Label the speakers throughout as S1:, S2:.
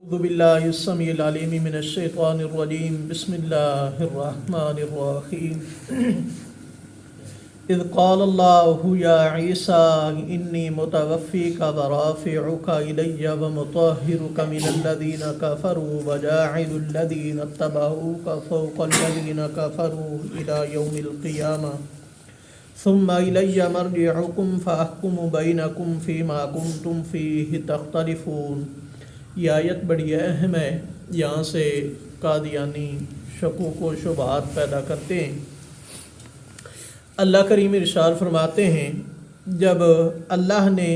S1: أعوذ بالله السميع العليم من الشيطان الرجيم بسم الله الرحمن الرحيم إذ قال الله يا عيسى إني متوفيك ورافعك إلي ومطهرك من الذين كفروا وجاعل الذين اتبعوك فوق الذين كفروا إلى يوم القيامة ثم إلي مرجعكم فأحكم بينكم فيما كنتم فيه تختلفون۔ یہ آیت بڑی اہم ہے، یہاں سے قادیانی شکوک و شبہات پیدا کرتے ہیں۔ اللہ کریم ارشاد فرماتے ہیں، جب اللہ نے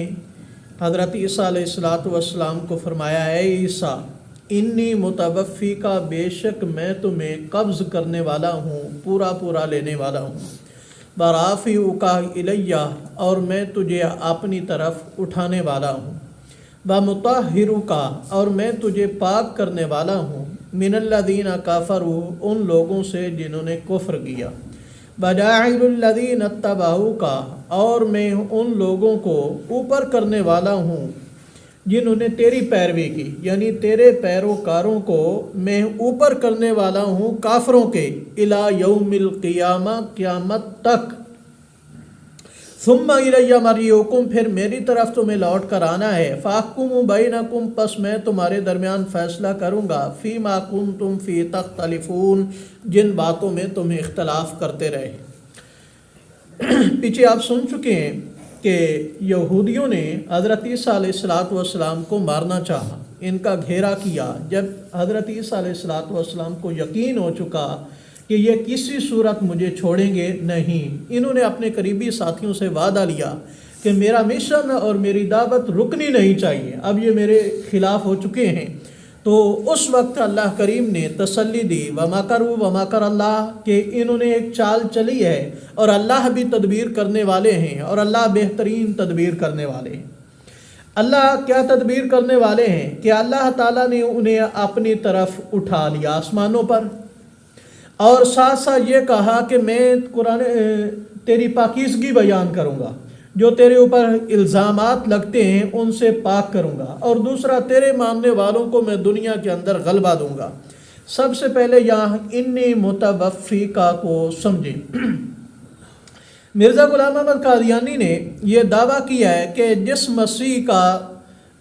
S1: حضرت عیسیٰ علیہ السلام کو فرمایا اے عیسیٰ انی متوفی کا، بے شک میں تمہیں قبض کرنے والا ہوں، پورا لینے والا ہوں، برافعک الیہ، اور میں تجھے اپنی طرف اٹھانے والا ہوں، بمطہرک، اور میں تجھے پاک کرنے والا ہوں، من الذین کفروا، ان لوگوں سے جنہوں نے کفر کیا، وجاعل الذین اتبعوک، اور میں ان لوگوں کو اوپر کرنے والا ہوں جنہوں نے تیری پیروی کی، یعنی تیرے پیروکاروں کو میں اوپر کرنے والا ہوں کافروں کے، الی یوم القیامہ، قیامت تک، ثم الی مرجعکم، پھر میری طرف تمہیں لوٹ کر آنا ہے، فاحکم بینکم، پس میں تمہارے درمیان فیصلہ کروں گا، فیما کنتم فی تختلفون، جن باتوں میں تم اختلاف کرتے رہے۔ پیچھے آپ سن چکے ہیں کہ یہودیوں نے حضرت عیسیٰ علیہ السلام کو مارنا چاہا، ان کا گھیرا کیا۔ جب حضرت عیسیٰ علیہ السلام کو یقین ہو چکا کہ یہ کسی صورت مجھے چھوڑیں گے نہیں، انہوں نے اپنے قریبی ساتھیوں سے وعدہ لیا کہ میرا مشن اور میری دعوت رکنی نہیں چاہیے، اب یہ میرے خلاف ہو چکے ہیں۔ تو اس وقت اللہ کریم نے تسلی دی، وَمَكَرُوا وَمَكَرَ اللَّهُ، کہ انہوں نے ایک چال چلی ہے اور اللہ بھی تدبیر کرنے والے ہیں، اور اللہ بہترین تدبیر کرنے والے ہیں۔ اللہ کیا تدبیر کرنے والے ہیں کہ اللہ تعالیٰ نے انہیں اپنی طرف اٹھا لیا آسمانوں پر، اور ساتھ ساتھ یہ کہا کہ میں قرآن تیری پاکیزگی بیان کروں گا، جو تیرے اوپر الزامات لگتے ہیں ان سے پاک کروں گا، اور دوسرا تیرے ماننے والوں کو میں دنیا کے اندر غلبہ دوں گا۔ سب سے پہلے یہاں انی متوفیکا کو سمجھیں۔ مرزا غلام احمد قادیانی نے یہ دعویٰ کیا ہے کہ جس مسیح کا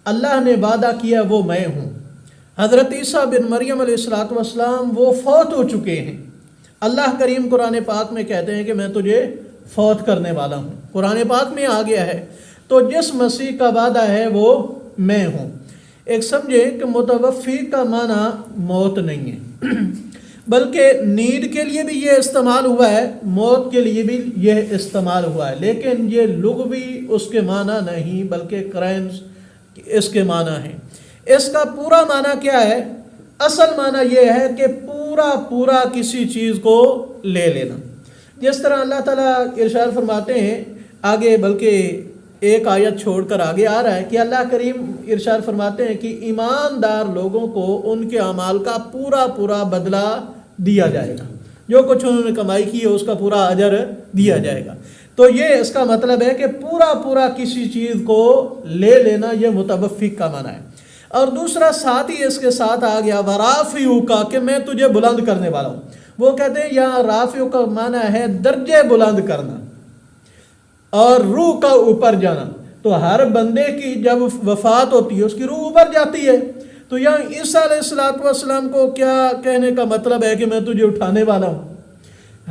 S1: اللہ نے وعدہ کیا وہ میں ہوں۔ حضرت عیسیٰ بن مریم علیہ السلام وہ فوت ہو چکے ہیں۔ اللہ کریم قرآن پاک میں کہتے ہیں کہ میں تجھے فوت کرنے والا ہوں، قرآن پاک میں آ گیا ہے۔ تو جس مسیح کا وعدہ ہے وہ میں ہوں۔ ایک سمجھے کہ متوفی کا معنی موت نہیں ہے، بلکہ نیند کے لیے بھی یہ استعمال ہوا ہے، موت کے لیے بھی یہ استعمال ہوا ہے، لیکن یہ لغوی اس کے معنی نہیں بلکہ قرائن اس کے معنی ہیں۔ اس کا پورا معنی کیا ہے؟ اصل معنی یہ ہے کہ پورا کسی چیز کو لے لینا۔ جس طرح اللہ تعالیٰ ارشاد فرماتے ہیں آگے، بلکہ ایک آیت چھوڑ کر آگے آ رہا ہے کہ اللہ کریم ارشاد فرماتے ہیں کہ ایماندار لوگوں کو ان کے اعمال کا پورا بدلہ دیا جائے گا، جو کچھ انہوں نے کمائی کی ہے اس کا پورا اجر دیا جائے گا۔ تو یہ اس کا مطلب ہے کہ پورا کسی چیز کو لے لینا، یہ متوفیق کا معنی ہے۔ اور دوسرا ساتھ ہی اس کے ساتھ آ گیا ورافعک، کہ میں تجھے بلند کرنے والا ہوں۔ وہ کہتے ہیں یہاں رافع کا معنی ہے درجے بلند کرنا اور روح کا اوپر جانا۔ تو ہر بندے کی جب وفات ہوتی ہے اس کی روح اوپر جاتی ہے، تو یہاں عیسیٰ علیہ السلام کو کیا کہنے کا مطلب ہے کہ میں تجھے اٹھانے والا ہوں؟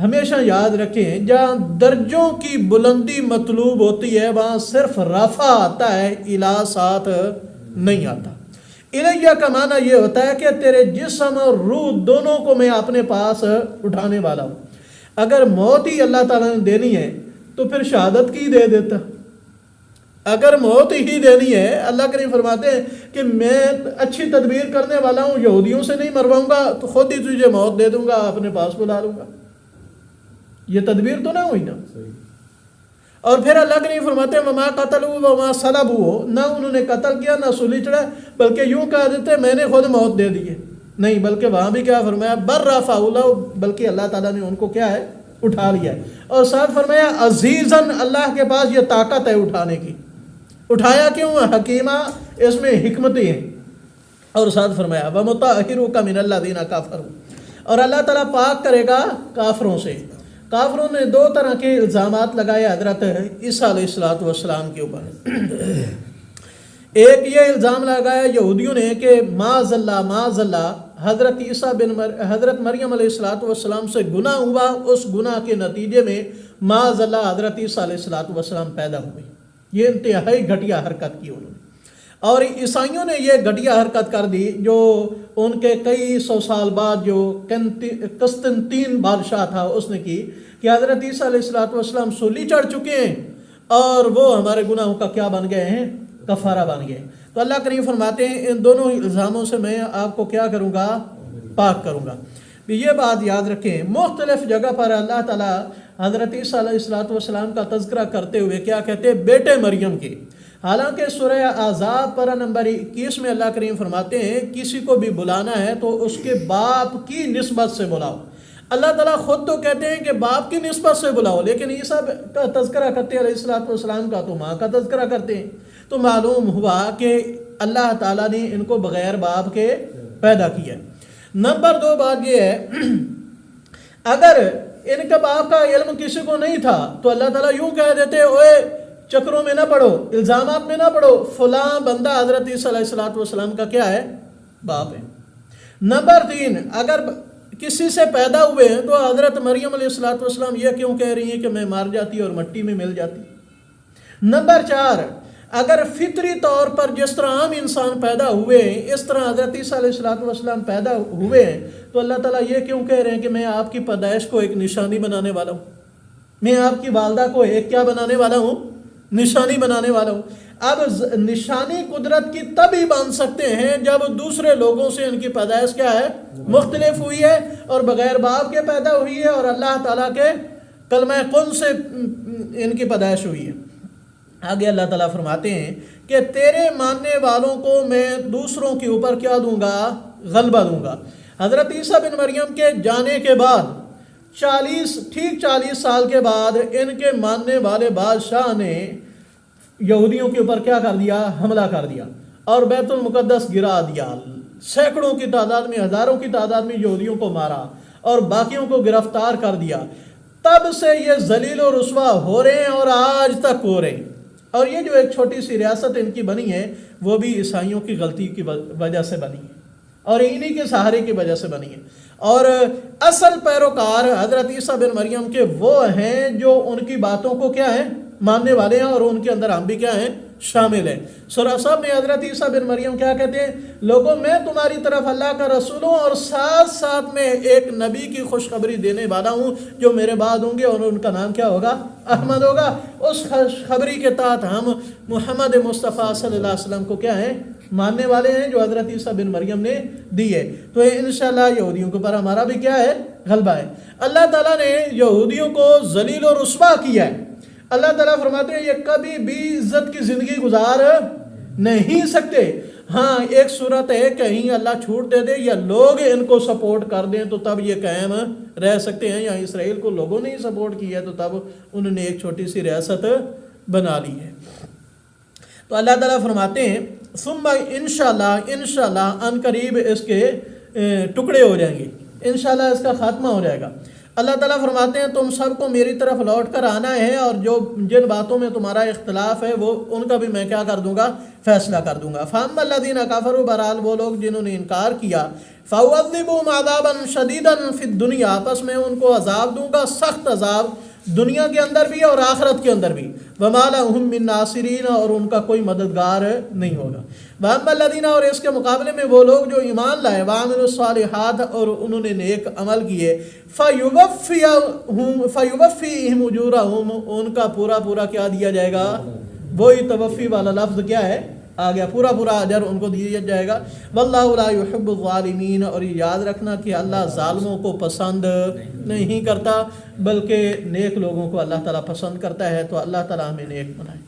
S1: ہمیشہ یاد رکھیں، جہاں درجوں کی بلندی مطلوب ہوتی ہے وہاں صرف رفع آتا ہے، الہ ساتھ نہیں آتا۔ الیہ کا معنی یہ ہوتا ہے کہ تیرے جسم اور روح دونوں کو میں اپنے پاس اٹھانے والا ہوں۔ اگر موت ہی اللہ تعالیٰ نے دینی ہے تو پھر شہادت کی دے دیتا۔ اگر موت ہی دینی ہے، اللہ کریم فرماتے ہیں کہ میں اچھی تدبیر کرنے والا ہوں، یہودیوں سے نہیں مرواؤں گا تو خود ہی تجھے موت دے دوں گا، اپنے پاس بلا لوں گا۔ یہ تدبیر تو نہ ہوئی نا۔ اور پھر اللہ کریم فرماتے ہیں وما قتلوا وما صلبوا، نہ انہوں نے قتل کیا نہ سولی چڑھا، بلکہ یوں کہہ دیتے میں نے خود موت دے دی ہے، نہیں، بلکہ وہاں بھی کیا فرمایا بر رفعہ اللہ، بلکہ اللہ تعالیٰ نے ان کو کیا ہے اٹھا لیا ہے۔ اور ساتھ فرمایا عزیزاً، اللہ کے پاس یہ طاقت ہے اٹھانے کی۔ اٹھایا کیوں؟ حکیمہ، اس میں حکمتیں ہیں۔ اور ساتھ فرمایا وَمُطَهِّرُكَ مِنَ الَّذِينَ كَفَرُوا، اور اللہ تعالیٰ پاک کرے گا کافروں سے۔ کافروں نے دو طرح کے الزامات لگائے حضرت عیسیٰ علیہ السلام کے اوپر۔ ایک یہ الزام لگایا یہودیوں نے کہ معاذ اللہ حضرت حضرت مریم علیہ السلام سے گناہ ہوا، اس گناہ کے نتیجے میں معاذ اللہ حضرت عیسیٰ علیہ السلام پیدا ہوئے۔ یہ انتہائی گھٹیا حرکت کی انہوں نے، اور عیسائیوں نے یہ گھٹیا حرکت کر دی جو ان کے کئی سو سال بعد جو قسطنطین بادشاہ تھا اس نے کی، کہ حضرت عیسیٰ علیہ السلام سولی چڑھ چکے ہیں اور وہ ہمارے گناہوں کا کیا بن گئے ہیں؟ کفارہ بن گئے۔ تو اللہ کریم فرماتے ہیں ان دونوں الزاموں سے میں آپ کو کیا کروں گا؟ پاک کروں گا۔ یہ بات یاد رکھیں، مختلف جگہ پر اللہ تعالیٰ حضرت عیسیٰ علیہ السلام کا تذکرہ کرتے ہوئے کیا کہتے ہیں؟ بیٹے مریم کے۔ حالانکہ سورہ احزاب پارہ نمبر 21 میں اللہ کریم فرماتے ہیں کسی کو بھی بلانا ہے تو اس کے باپ کی نسبت سے بلاؤ۔ اللہ تعالیٰ خود تو کہتے ہیں کہ باپ کی نسبت سے بلاؤ، لیکن عیسیٰ کا تذکرہ کرتے ہیں علیہ السلام کا تو ماں کا تذکرہ کرتے ہیں۔ تو معلوم ہوا کہ اللہ تعالیٰ نے ان کو بغیر باپ کے پیدا کیا۔ نمبر 2 بات یہ ہے، اگر ان کے باپ کا علم کسی کو نہیں تھا تو اللہ تعالیٰ یوں کہہ دیتے اوے چکروں میں نہ پڑو، الزامات میں نہ پڑو، فلاں بندہ حضرت عیسیٰ علیہ السلام کا کیا ہے؟ باپ ہے۔ نمبر 3، اگر کسی سے پیدا ہوئے ہیں تو حضرت مریم علیہ السلام یہ کیوں کہہ رہی ہیں کہ میں مار جاتی اور مٹی میں مل جاتی؟ نمبر 4، اگر فطری طور پر جس طرح عام انسان پیدا ہوئے ہیں اس طرح حضرت عیسیٰ علیہ السلام پیدا ہوئے ہیں تو اللہ تعالیٰ یہ کیوں کہہ رہے ہیں کہ میں آپ کی پیدائش کو ایک نشانی بنانے والا ہوں، میں آپ کی والدہ کو ایک کیا بنانے والا ہوں؟ نشانی بنانے والا ہوں۔ اب نشانی قدرت کی تب ہی بن سکتے ہیں جب دوسرے لوگوں سے ان کی پیدائش کیا ہے؟ مختلف ہوئی ہے اور بغیر باپ کے پیدا ہوئی ہے اور اللہ تعالیٰ کے کلمہ کن سے ان کی پیدائش ہوئی ہے۔ آگے اللہ تعالیٰ فرماتے ہیں کہ تیرے ماننے والوں کو میں دوسروں کے اوپر کیا دوں گا؟ غلبہ دوں گا۔ حضرت عیسیٰ بن مریم کے جانے کے بعد 40 سال کے بعد ان کے ماننے والے بادشاہ نے یہودیوں کے اوپر کیا کر دیا؟ حملہ کر دیا اور بیت المقدس گرا دیا، سینکڑوں کی تعداد میں، ہزاروں کی تعداد میں یہودیوں کو مارا اور باقیوں کو گرفتار کر دیا۔ تب سے یہ ذلیل و رسوا ہو رہے ہیں اور آج تک ہو رہے ہیں۔ اور یہ جو ایک چھوٹی سی ریاست ان کی بنی ہے وہ بھی عیسائیوں کی غلطی کی وجہ سے بنی ہے اور انہی کے سہارے کی وجہ سے بنی ہے۔ اور اصل پیروکار حضرت عیسیٰ بن مریم کے وہ ہیں جو ان کی باتوں کو کیا ہیں؟ ماننے والے ہیں، اور ان کے اندر ہم بھی کیا ہیں؟ شامل ہیں۔ سورہ صف میں حضرت عیسیٰ بن مریم کیا کہتے ہیں؟ لوگوں میں تمہاری طرف اللہ کا رسول ہوں اور ساتھ ساتھ میں ایک نبی کی خوشخبری دینے والا ہوں جو میرے بعد ہوں گے اور ان کا نام کیا ہوگا؟ احمد ہوگا۔ اس خوشخبری کے تحت ہم محمد مصطفیٰ صلی اللہ علیہ وسلم کو کیا ہیں؟ ماننے والے ہیں جو حضرت عیسیٰ بن مریم نے دی ہے۔ تو انشاءاللہ یہودیوں کے اوپر ہمارا بھی کیا ہے؟ غلبہ ہے۔ اللہ تعالیٰ نے یہودیوں کو ذلیل و رسوا کیا ہے۔ اللہ تعالیٰ فرماتے ہیں یہ کبھی بھی عزت کی زندگی گزار نہیں سکتے۔ ہاں ایک صورت ہے کہیں اللہ چھوٹ دے دے یا لوگ ان کو سپورٹ کر دیں تو تب یہ قائم رہ سکتے ہیں۔ یہاں اسرائیل کو لوگوں نے ہی سپورٹ کیا ہے تو تب انہوں نے ایک چھوٹی سی ریاست بنا لی ہے۔ تو اللہ تعالیٰ فرماتے ہیں ثم انشاءاللہ ان قریب اس کے ٹکڑے ہو جائیں گے، انشاءاللہ اس کا خاتمہ ہو جائے گا۔ اللہ تعالیٰ فرماتے ہیں تم سب کو میری طرف لوٹ کر آنا ہے اور جو جن باتوں میں تمہارا اختلاف ہے وہ ان کا بھی میں کیا کر دوں گا؟ فیصلہ کر دوں گا۔ فَأَمَّا الَّذِينَ كَفَرُوا بہرحال وہ لوگ جنہوں نے انکار کیا، فَأُعَذِّبُهُمْ عَذَابًا شَدِيدًا فِي الدُّنْيَا پس میں ان کو عذاب دوں گا، سخت عذاب، دنیا کے اندر بھی اور آخرت کے اندر بھی۔ وَمَا لَهُم مِّن نَاصِرِينَ اور ان کا کوئی مددگار نہیں ہوگا۔ وَأَمَّا الَّذِينَ اور اس کے مقابلے میں وہ لوگ جو ایمان لائے، وَعَمِلُوا الصَّالِحَاتِ اور انہوں نے نیک عمل کیے، فَيُوَفِّيهِمْ أُجُورَهُمْ ان کا پورا کیا دیا جائے گا؟ وہی توفی والا لفظ کیا ہے؟ آ گیا، پورا اجر ان کو دیا جائے گا۔ واللہ لا يحب الظالمین اور یہ یاد رکھنا کہ اللہ ظالموں کو پسند نہیں کرتا بلکہ نیک لوگوں کو اللہ تعالیٰ پسند کرتا ہے۔ تو اللہ تعالیٰ ہمیں نیک بنائے۔